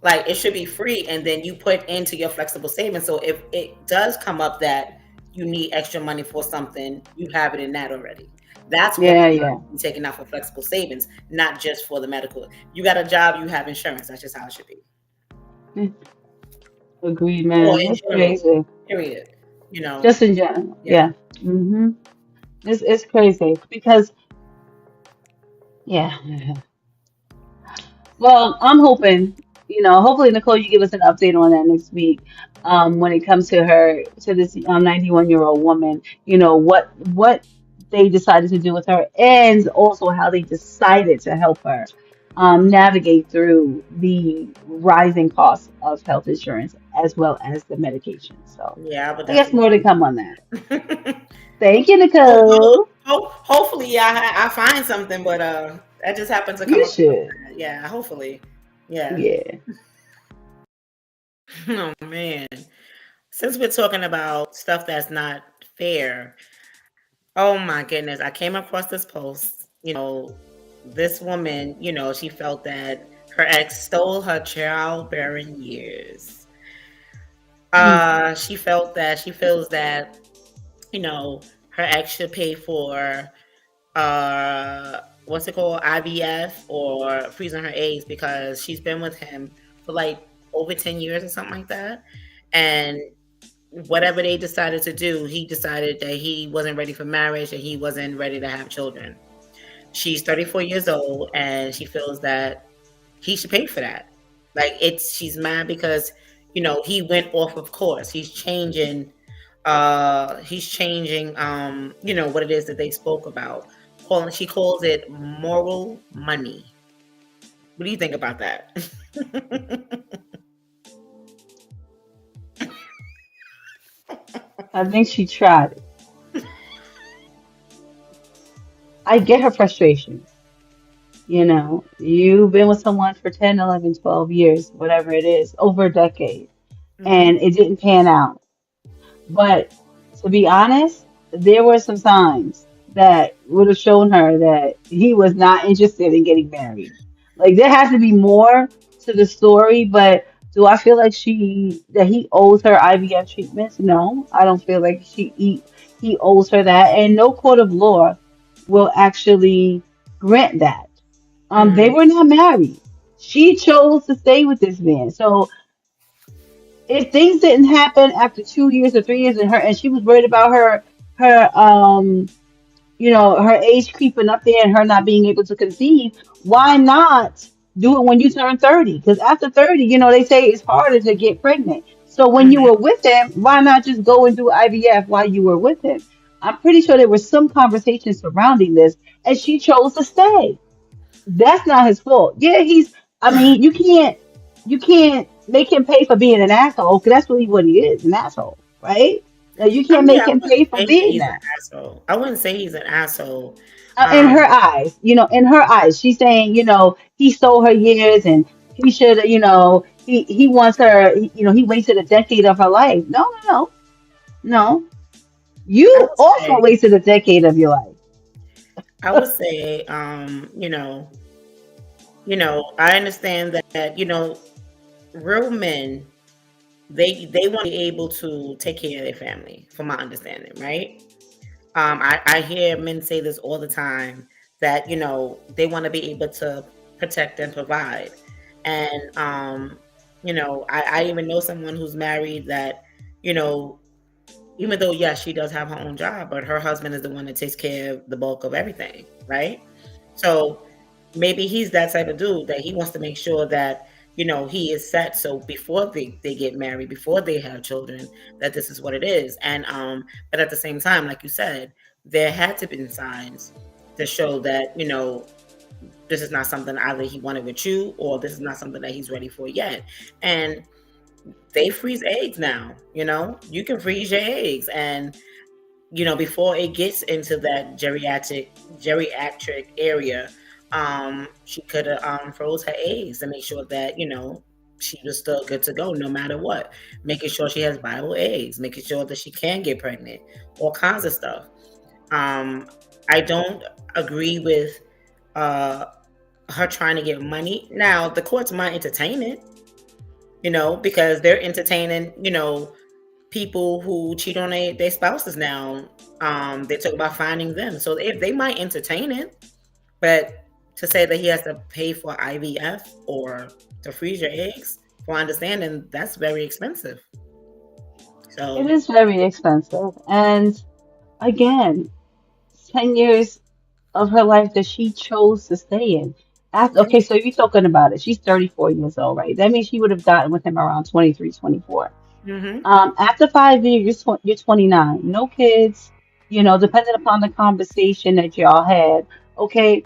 [SPEAKER 1] like it should be free, and then you put into your flexible savings. So if it does come up that you need extra money for something, you have it in that already. That's what
[SPEAKER 2] Yeah,
[SPEAKER 1] you're
[SPEAKER 2] yeah.
[SPEAKER 1] taking out for flexible savings, not just for the medical. You got a job, you have insurance. That's just how it should be.
[SPEAKER 2] Mm, agreed,
[SPEAKER 1] Or
[SPEAKER 2] man.
[SPEAKER 1] in
[SPEAKER 2] That's
[SPEAKER 1] general,
[SPEAKER 2] crazy.
[SPEAKER 1] period. You know,
[SPEAKER 2] Just in general.
[SPEAKER 1] yeah.
[SPEAKER 2] Yeah. It's crazy because yeah. Well, I'm hoping, hopefully, Nicole, you give us an update on that next week. When it comes to this 91-year-old woman, what they decided to do with her, and also how they decided to help her navigate through the rising costs of health insurance as well as the medication. So,
[SPEAKER 1] Yeah, I would
[SPEAKER 2] I guess
[SPEAKER 1] definitely.
[SPEAKER 2] more to come on that.
[SPEAKER 1] Well,
[SPEAKER 2] Thank you, Nicole.
[SPEAKER 1] hopefully, I find something, but that just happened to come
[SPEAKER 2] You
[SPEAKER 1] across
[SPEAKER 2] should.
[SPEAKER 1] that. Yeah, hopefully. Yeah.
[SPEAKER 2] Yeah.
[SPEAKER 1] Oh man. Since we're talking about stuff that's not fair, oh my goodness, I came across this post. This woman, she felt that her ex stole her childbearing years.
[SPEAKER 2] Mm.
[SPEAKER 1] She feels that, her ex should pay for what's it called, IVF or freezing her eggs because she's been with him for like over 10 years or something like that. And whatever they decided to do, he decided that he wasn't ready for marriage and he wasn't ready to have children. She's 34 years old and she feels that he should pay for that. Like she's mad because, he went off of course. He's changing what it is that they spoke about. She calls it moral money. What do you think about that?
[SPEAKER 2] I think she tried it. I get her frustration. You've been with someone for 10, 11, 12 years, whatever it is, over a decade,
[SPEAKER 1] Hmm.
[SPEAKER 2] and it didn't pan out. But to be honest, there were some signs that would have shown her that he was not interested in getting married. Like there has to be more to the story, but do I feel like that he owes her IVF treatments? No, I don't feel like he owes her that, and no court of law will actually grant that. They
[SPEAKER 1] Hmm.
[SPEAKER 2] were not married. She chose to stay with this man. So if things didn't happen after 2 years or 3 years and she was worried about her age creeping up there and her not being able to conceive, why not do it when you turn 30? Because after 30, they say it's harder to get pregnant. So when you
[SPEAKER 1] Hmm.
[SPEAKER 2] were with him, why not just go and do IVF while you were with him? I'm pretty sure there was some conversation surrounding this, and she chose to stay. That's not his fault. Yeah, I mean, you can't make him pay for being an asshole because that's really what he is, an asshole, right? Now you
[SPEAKER 1] I
[SPEAKER 2] can't
[SPEAKER 1] mean,
[SPEAKER 2] make
[SPEAKER 1] I
[SPEAKER 2] him
[SPEAKER 1] wouldn't
[SPEAKER 2] pay for
[SPEAKER 1] say that
[SPEAKER 2] being
[SPEAKER 1] he's an
[SPEAKER 2] that.
[SPEAKER 1] asshole. I wouldn't say he's an asshole.
[SPEAKER 2] In
[SPEAKER 1] Um,
[SPEAKER 2] her eyes, in her eyes, she's saying, he stole her years and he should, he wants her, he wasted a decade of her life. No, no, no, no.
[SPEAKER 1] I
[SPEAKER 2] You
[SPEAKER 1] would
[SPEAKER 2] also
[SPEAKER 1] say,
[SPEAKER 2] wasted a decade of your life.
[SPEAKER 1] I would say, I understand that, real men, they want to be able to take care of their family, from my understanding, right? I hear men say this all the time that they want to be able to protect and provide, and I even know someone who's married that you know even though yes she does have her own job, but her husband is the one that takes care of the bulk of everything, right? So maybe he's that type of dude that he wants to make sure that he is set so before they get married, before they have children, that this is what it is. And but at the same time, like you said, there had to be signs to show that this is not something either he wanted with you or this is not something that he's ready for yet. And they freeze eggs now. You can freeze your eggs, and before it gets into that geriatric area, she could have froze her eggs to make sure that she was still good to go no matter what, making sure she has viable eggs, making sure that she can get pregnant, all kinds of stuff. um I don't agree with uh her trying to get money. Now the courts might entertain it, because they're entertaining people who cheat on their spouses now. They talk about finding them, so if they might entertain it, but to say that he has to pay for IVF or to freeze your eggs, for understanding, that's very expensive.
[SPEAKER 2] It
[SPEAKER 1] So
[SPEAKER 2] is very expensive. And again, 10 years of her life that she chose to stay in. After, okay, so you're talking about it. She's 34 years old, right? That means she would have gotten with him around 23, 24.
[SPEAKER 1] Mm-hmm.
[SPEAKER 2] After 5 years, you're 29. No kids, depending upon the conversation that y'all had. Okay,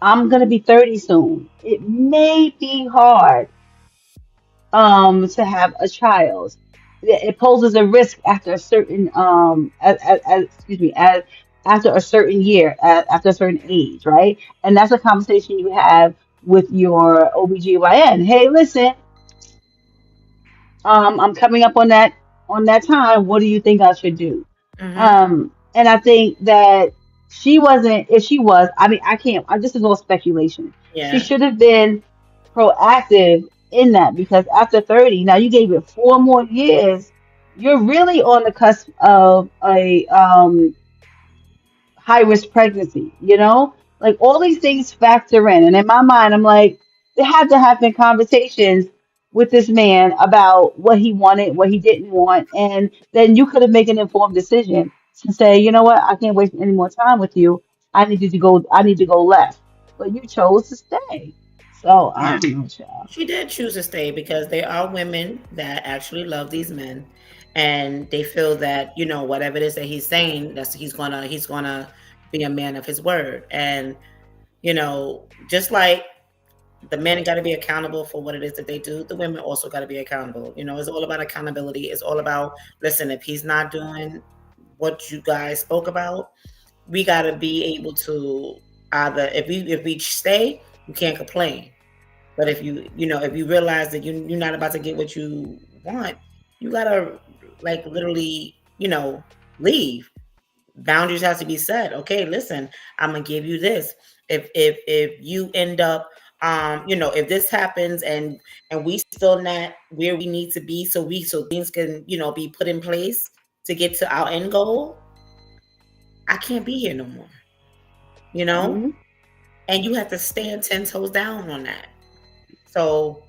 [SPEAKER 2] I'm gonna be 30 soon. It may be hard to have a child. It poses a risk after a certain excuse me, after a certain year, after a certain age, right? And that's a conversation you have with your OBGYN. Hey, listen, I'm coming up on that time. What do you think I should do?
[SPEAKER 1] Mm-hmm.
[SPEAKER 2] And I think that she wasn't. If she was, I mean, I can't. This is all speculation. She
[SPEAKER 1] Yeah.
[SPEAKER 2] should have been proactive in that because after 30, now you gave it 4 more years. You're really on the cusp of a high risk pregnancy, Like all these things factor in. And in my mind, I'm like, there had to have been conversations with this man about what he wanted, what he didn't want. And then you could have made an informed decision to say, you know what, I can't waste any more time with you. I need to go left. But you chose to stay. So I
[SPEAKER 1] Yeah.
[SPEAKER 2] don't know, child.
[SPEAKER 1] She did choose to stay because there are women that actually love these men, and they feel that whatever it is that he's saying, that's he's gonna be a man of his word, and just like the men got to be accountable for what it is that they do, the women also got to be accountable. It's all about accountability. It's all about, listen, if he's not doing what you guys spoke about, we got to be able to either, if we stay, you can't complain. But if you realize that you're not about to get what you want, you gotta, like, literally, leave. Boundaries have to be set. Okay, listen, I'm gonna give you this. If you end up, if this happens and we still not where we need to be, so things can be put in place to get to our end goal, I can't be here no more. You know,
[SPEAKER 2] Hmm.
[SPEAKER 1] and you have to stand 10 toes down on that. So,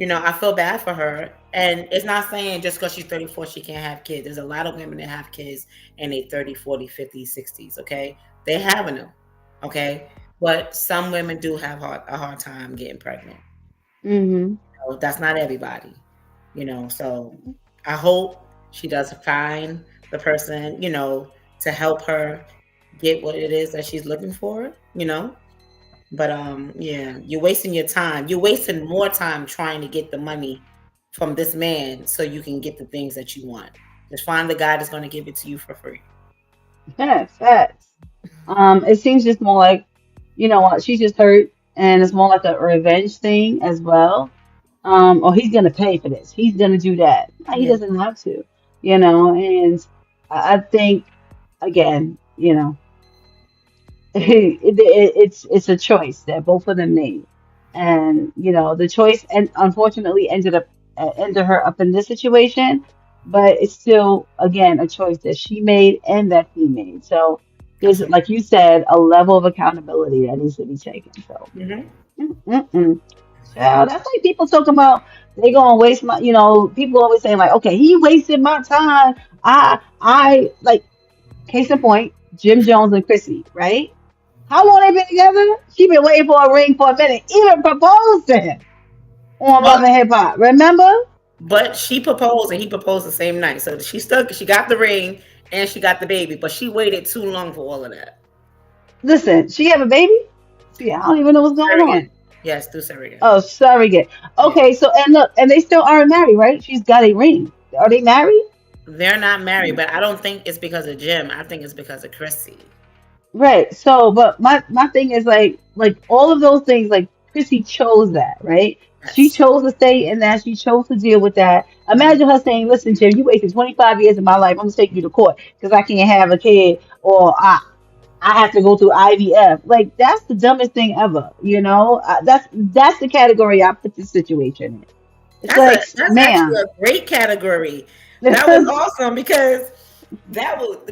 [SPEAKER 1] I feel bad for her. And it's not saying just because she's 34, she can't have kids. There's a lot of women that have kids in their 30, 40, 50, 60s, okay? They're having them, okay? But some women do have a hard time getting pregnant.
[SPEAKER 2] Hmm.
[SPEAKER 1] So that's not everybody, So I hope she does find the person, to help her get what it is that she's looking for. But yeah, you're wasting your time. You're wasting more time trying to get the money from this man so you can get the things that you want. Just find the guy that's going to give it to you for free.
[SPEAKER 2] Yeah, facts. It seems just more like, you know what, she's just hurt, and it's more like a revenge thing as well. Or he's gonna pay for this. He's gonna do that. No, he
[SPEAKER 1] Yeah.
[SPEAKER 2] doesn't have to, And I think again, it's a choice that both of them made, and the choice and unfortunately ended her up in this situation, but it's still again a choice that she made and that he made. So there's,
[SPEAKER 1] Absolutely.
[SPEAKER 2] like you said, a level of accountability that needs to be taken. So
[SPEAKER 1] Hmm.
[SPEAKER 2] mm-mm. Child, that's like people talking about they gonna waste my, people always saying like, okay, he wasted my time. I like, case in point, Jim Jones and Chrissy, right? How long they been together? She been waiting for a ring for a minute. Even proposed to him on
[SPEAKER 1] Well,
[SPEAKER 2] Love and Hip Hop. Remember?
[SPEAKER 1] but she proposed and he proposed the same night. So she got the ring and she got the baby, but she waited too long for all of that.
[SPEAKER 2] Listen, she have a baby. See, I don't even know what's going
[SPEAKER 1] Surrogate.
[SPEAKER 2] on.
[SPEAKER 1] Yes, through surrogate.
[SPEAKER 2] Oh, surrogate.
[SPEAKER 1] Yeah.
[SPEAKER 2] Okay, so and look, and they still aren't married, right? She's got a ring. Are they married?
[SPEAKER 1] They're not married, but I don't think it's because of Jim. I think it's because of Chrissy.
[SPEAKER 2] Right. So, but my thing is like all of those things, like Chrissy chose that, right? She
[SPEAKER 1] Yes.
[SPEAKER 2] chose to stay in that. She chose to deal with that.
[SPEAKER 1] Mhm.
[SPEAKER 2] Imagine her saying, "Listen, Jim, you wasted 25 years of my life. I'm gonna take you to court because I can't have a kid, or I have to go through IVF." Like that's the dumbest thing ever. That's the category I put this situation in. It's like,
[SPEAKER 1] That's actually
[SPEAKER 2] ma'am.
[SPEAKER 1] a great category. That was awesome because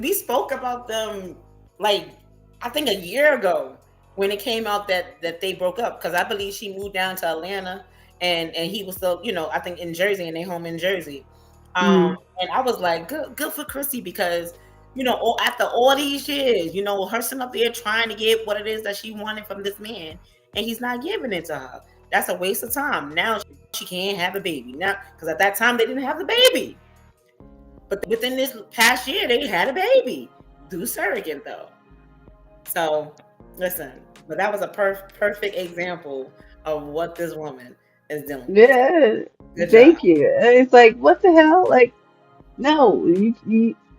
[SPEAKER 1] we spoke about them, like, I think a year ago when it came out that they broke up, because I believe she moved down to Atlanta and he was still, I think in Jersey, and they home in Jersey.
[SPEAKER 2] Mm,
[SPEAKER 1] And I was like, good for Chrissy, because after all these years, her sitting up there trying to get what it is that she wanted from this man, and he's not giving it to her. That's a waste of time. Now she can't have a baby now because at that time they didn't have the baby. But within this past year, they had a baby. Do surrogate though. So listen, but that was a perfect example of what this woman is doing.
[SPEAKER 2] Yeah,
[SPEAKER 1] Good job.
[SPEAKER 2] thank you. It's like, what the hell? Like, no,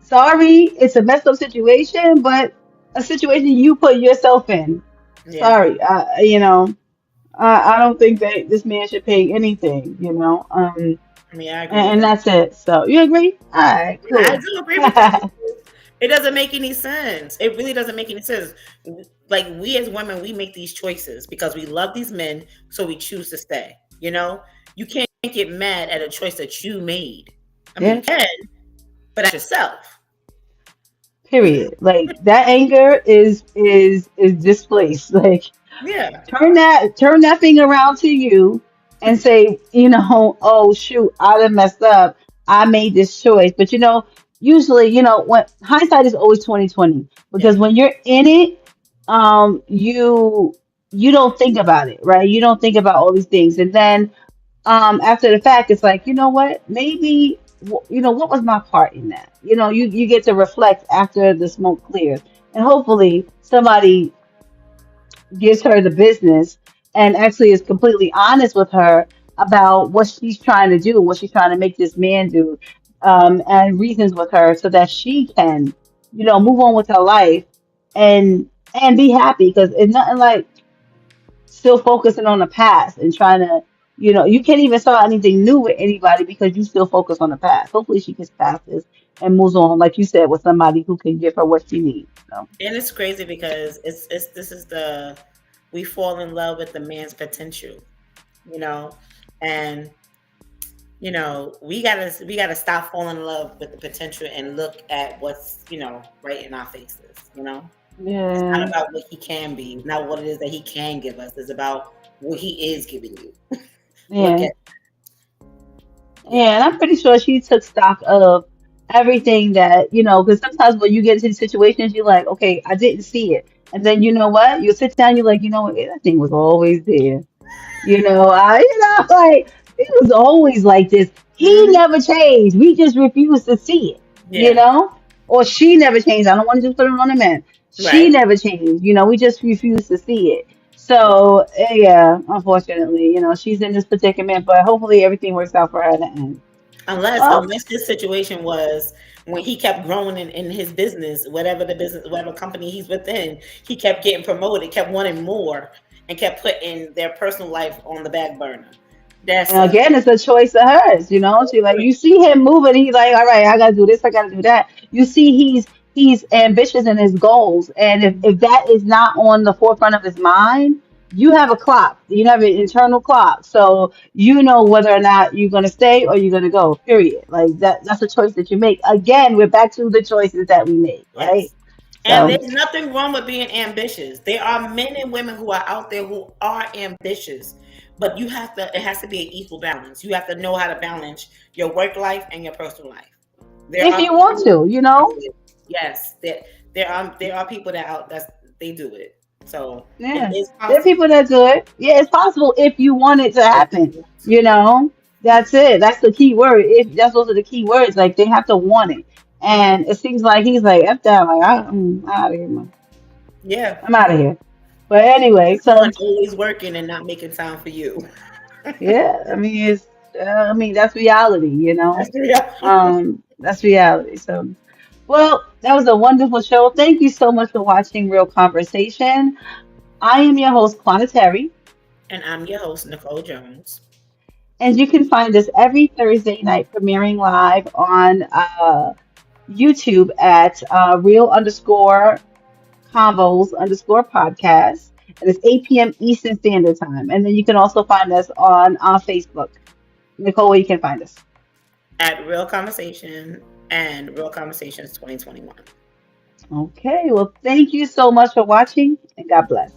[SPEAKER 2] sorry, it's a messed up situation, but a situation you put yourself in.
[SPEAKER 1] Yeah,
[SPEAKER 2] Sorry, I don't think that this man should pay anything,
[SPEAKER 1] I mean, I agree with
[SPEAKER 2] and
[SPEAKER 1] that.
[SPEAKER 2] that's it. So you agree? All right,
[SPEAKER 1] I
[SPEAKER 2] cool.
[SPEAKER 1] do agree with that. It doesn't make any sense. It really doesn't make any sense. Like we as women, we make these choices because we love these men, so we choose to stay. You can't get mad at a choice that you made. I mean,
[SPEAKER 2] Yeah,
[SPEAKER 1] you can, but at yourself.
[SPEAKER 2] period. Like that anger is displaced. Like
[SPEAKER 1] Yeah,
[SPEAKER 2] turn that thing around to you and say, oh shoot, I done messed up. I made this choice. But usually, when hindsight is always 2020
[SPEAKER 1] yeah,
[SPEAKER 2] because when you're in it, you don't think about it, right? You don't think about all these things. And then after the fact, it's like, you know what? Maybe what was my part in that? You get to reflect after the smoke clears. And hopefully somebody gives her the business and actually is completely honest with her about what she's trying to do, what she's trying to make this man do, and reasons with her so that she can, move on with her life and be happy because it's nothing like still focusing on the past and trying to, you can't even start anything new with anybody because you still focus on the past. Hopefully she gets past this and moves on, like you said, with somebody who can give her what she needs. So
[SPEAKER 1] and it's crazy because it's this is the we fall in love with the man's potential, you know, and we gotta stop falling in love with the potential and look at what's right in our faces. It's not
[SPEAKER 2] yeah.
[SPEAKER 1] about what he can be, it's not what it is that he can give us. It's about what he is giving you. Look
[SPEAKER 2] Yeah.
[SPEAKER 1] at yeah,
[SPEAKER 2] Yeah, and I'm pretty sure she took stock of everything that, because sometimes when you get into these situations, you're like, okay, I didn't see it. And then you know what? You sit down, you're like, you know what? That thing was always there. Like it was always like this. He
[SPEAKER 1] hmm
[SPEAKER 2] never changed. We just refused to see it,
[SPEAKER 1] yeah,
[SPEAKER 2] or she never changed. I don't want to just put it on a man. She
[SPEAKER 1] right.
[SPEAKER 2] never changed. We just refused to see it. So yeah, unfortunately, she's in this predicament, but hopefully everything works out for her at the end.
[SPEAKER 1] Unless
[SPEAKER 2] Oh,
[SPEAKER 1] unless this situation was when he kept growing in his business, whatever company he's within, he kept getting promoted, kept wanting more, and kept putting their personal life on the back burner. That's
[SPEAKER 2] and again, it's a choice of hers. She like you see him moving. He's like, all right, I gotta do this. I gotta do that. You see, he's ambitious in his goals, and if that is not on the forefront of his mind, you have a clock. You have an internal clock, so you know whether or not you're gonna stay or you're gonna go. Period. Like that. That's a choice that you make. Again, we're back to the choices that we make, right?
[SPEAKER 1] yes. And
[SPEAKER 2] So
[SPEAKER 1] there's nothing wrong with being ambitious. There are men and women who are out there who are ambitious, but it has to be an equal balance. You have to know how to balance your work life and your personal life. There
[SPEAKER 2] if
[SPEAKER 1] are
[SPEAKER 2] you want
[SPEAKER 1] people
[SPEAKER 2] to,
[SPEAKER 1] who do it. Yes, there are people that they do it. So it
[SPEAKER 2] yeah,
[SPEAKER 1] is
[SPEAKER 2] there are
[SPEAKER 1] possible.
[SPEAKER 2] people that do it. Yeah, it's possible if you want it to
[SPEAKER 1] If
[SPEAKER 2] happen.
[SPEAKER 1] you want to.
[SPEAKER 2] That's it. That's the key word. If that's those are the key words, like they have to want it. And it seems like he's like, F that, like I'm out of here, man.
[SPEAKER 1] Yeah.
[SPEAKER 2] I'm out of here. But anyway,
[SPEAKER 1] Someone
[SPEAKER 2] so
[SPEAKER 1] always working and not making time for you.
[SPEAKER 2] yeah, I mean that's reality,
[SPEAKER 1] That's the reality.
[SPEAKER 2] That's reality. So, well, that was a wonderful show. Thank you so much for watching Real Conversation. I am your host, Quanitary.
[SPEAKER 1] And I'm your host, Nicole Jones.
[SPEAKER 2] And you can find us every Thursday night premiering live on YouTube at real underscore convos underscore podcast. And it's 8 p.m. Eastern Standard Time. And then you can also find us on Facebook. Nicole, where you can find us.
[SPEAKER 1] At Real Conversation and Real Conversations 2021.
[SPEAKER 2] Okay. Well, thank you so much for watching and God bless.